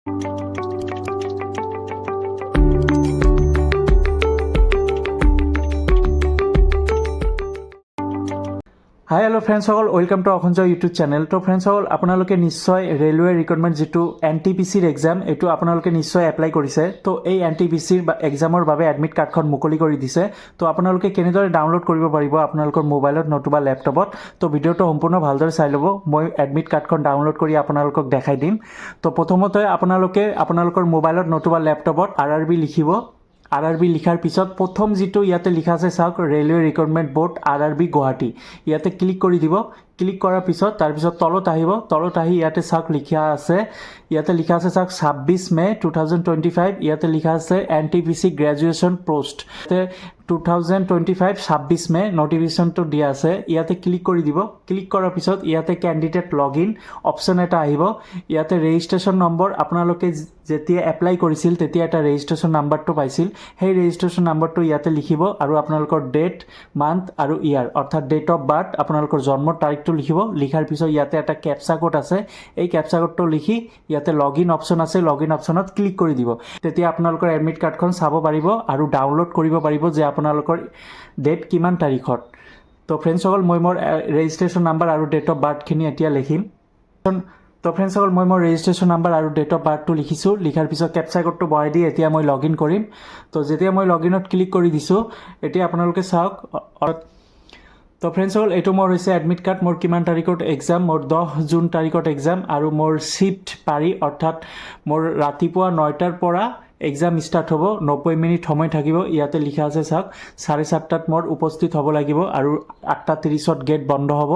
হাই hello' ফ্ৰেণ্ডসকল, welcome to Asanjay YouTube channel. তো ফ্ৰেণ্ডসকল, আপোনালোকে নিশ্চয় ৰেলৱে ৰিক্ৰুটমেণ্ট যিটো NTPCৰ এক্সাম, এইটো আপোনালোকে নিশ্চয় এপ্লাই কৰিছে। তো এই NTPCৰ এক্সামৰ বাবে এডমিট কাৰ্ডখন মুকলি কৰি দিছে। তো আপোনালোকে কেনেদৰে ডাউনলোড কৰিব পাৰিব আপোনালোকৰ মোবাইলত নতুবা লেপটপত। তো ভিডিঅ'টো সম্পূৰ্ণ ভালদৰে চাই ল'ব। মই এডমিট কাৰ্ডখন ডাউনলোড কৰি আপোনালোকক দেখাই দিম। তো প্ৰথমতে আপোনালোকে আপোনালোকৰ মোবাইলত নতুবা লেপটপত RRB লিখিব। RRB লিখাৰ পিছত প্ৰথম যিটো ইয়াতে লিখা আছে চাওক, railway recruitment board RRB Guwahati, ইয়াতে ক্লিক কৰি দিব। ক্লিক কৰাৰ পিছত তাৰপিছত তলত আহিব। তলত আহি ইয়াতে চাওক লিখা আছে, চাওক 26 মে 2025। ইয়াতে লিখা আছে NTPC গ্ৰেজুৱেশ্যন পোষ্ট। ইয়াতে 2025 26 মে নটিফিকেশ্যনটো দিয়া আছে। ইয়াতে ক্লিক কৰি দিব। ক্লিক কৰাৰ পিছত ইয়াতে কেণ্ডিডেট লগ ইন অপশ্যন এটা আহিব। ইয়াতে ৰেজিষ্ট্ৰেশ্যন নম্বৰ, আপোনালোকে যেতিয়া এপ্লাই কৰিছিল তেতিয়া এটা ৰেজিষ্ট্ৰেশ্যন নাম্বাৰটো পাইছিল, সেই ৰেজিষ্ট্ৰেশ্যন নাম্বাৰটো ইয়াতে লিখিব আৰু আপোনালোকৰ ডেট, মান্থ আৰু ইয়াৰ, অৰ্থাৎ ডেট অফ বাৰ্থ, আপোনালোকৰ জন্মৰ তাৰিখটো লিখিব। লিখাৰ পিছত ইয়াতে এটা কেপচা কোড আছে, এই কেপচা কোডটো লিখি ইয়াতে লগ ইন অপশ্যন আছে, লগ ইন অপশ্যনত ক্লিক কৰি দিব। তেতিয়া আপোনালোকৰ এডমিট কাৰ্ডখন চাব পাৰিব আৰু ডাউনলোড কৰিব পাৰিব যে আপোনালোকৰ ডেট কিমান তাৰিখত। তো ফ্ৰেণ্ডসকল, মই মোৰ ৰেজিষ্ট্ৰেশ্যন নাম্বাৰ আৰু ডেট অফ বাৰ্থখিনি এতিয়া লিখিম। তো ফ্ৰেণ্ডসকল, মই মোৰ ৰেজিষ্ট্ৰেশ্যন নাম্বাৰ আৰু ডেট অফ বাৰ্থটো লিখিছোঁ। লিখাৰ পিছত কেপচা কোডটো বহাই দি এতিয়া মই লগ ইন কৰিম। তো যেতিয়া মই লগ ইনত ক্লিক কৰি দিছোঁ, এতিয়া আপোনালোকে চাওক। তো ফ্ৰেণ্ডসকল, এইটো মোৰ হৈছে এডমিট কাৰ্ড। মোৰ কিমান তাৰিখত এক্সাম, মোৰ 10 জুন তাৰিখত এক্সাম আৰু মোৰ শ্বিফ্ট পাৰি, অৰ্থাৎ মোৰ ৰাতিপুৱা 9টাৰ পৰা এক্সাম ষ্টাৰ্ট হ'ব। 90 মিনিট সময় থাকিব। ইয়াতে লিখা আছে চাওক, 7:30টাত মোৰ উপস্থিত হ'ব লাগিব আৰু 8:30ত গেট বন্ধ হ'ব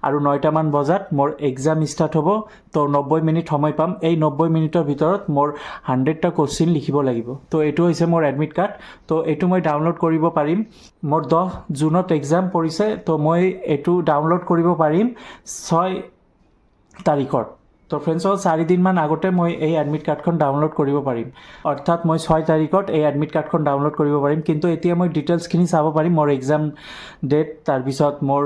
আৰু 9টামান বজাত মোৰ এক্সাম ষ্টাৰ্ট হ'ব। তো 90 মিনিট সময় পাম। এই 90 মিনিটৰ ভিতৰত মোৰ 100টা কুৱেশ্যন লিখিব লাগিব। তো এইটো হৈছে মোৰ এডমিট কাৰ্ড। তো এইটো মই ডাউনলোড কৰিব পাৰিম। মোৰ 10 জুনত এক্সাম পৰিছে, তো মই এইটো ডাউনলোড কৰিব পাৰিম 6 তাৰিখত। তো ফ্ৰেণ্ডসকল, 4 দিনমান আগতে মই এই এডমিট কাৰ্ডখন ডাউনলোড কৰিব পাৰিম, অৰ্থাৎ মই 6 তাৰিখত এই এডমিট কাৰ্ডখন ডাউনলোড কৰিব পাৰিম। কিন্তু এতিয়া মই ডিটেইলছখিনি চাব পাৰিম, মোৰ এক্সাম ডেট, তাৰপিছত মোৰ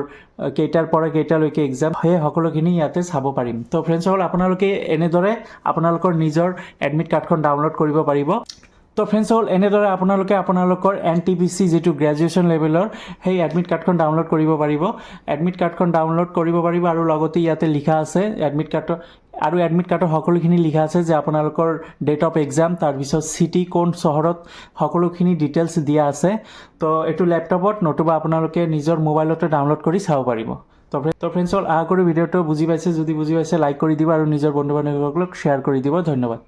কেইটাৰ পৰা কেইটালৈকে এক্সাম, সেই সকলোখিনি ইয়াতে চাব পাৰিম। তো ফ্ৰেণ্ডসকল, আপোনালোকে এনেদৰে আপোনালোকৰ নিজৰ এডমিট কাৰ্ডখন ডাউনলোড কৰিব পাৰিব। তো ফ্ৰেণ্ডসকল, এনেদৰে আপোনালোকে আপোনালোকৰ NTPC যিটো গ্ৰেজুৱেশ্যন লেভেলৰ সেই এডমিট কাৰ্ডখন ডাউনলোড কৰিব পাৰিব। এডমিট কাৰ্ডখন ডাউনলোড কৰিব পাৰিব আৰু লগতে ইয়াতে লিখা আছে এডমিট কাৰ্ডৰ সকলোখিনি লিখা আছে যে আপোনালোকৰ ডেট অফ এক্সাম, তাৰপিছত চিটি কোন চহৰত, সকলোখিনি ডিটেইলছ দিয়া আছে। তো এইটো লেপটপত নতুবা আপোনালোকে নিজৰ মোবাইলতে ডাউনলোড কৰি চাব পাৰিব। তো ফ্ৰেণ্ডসকল, আশা কৰোঁ ভিডিঅ'টো বুজি পাইছে। যদি বুজি পাইছে লাইক কৰি দিব আৰু নিজৰ বন্ধু বান্ধৱীসকলক শ্বেয়াৰ কৰি দিব। ধন্যবাদ।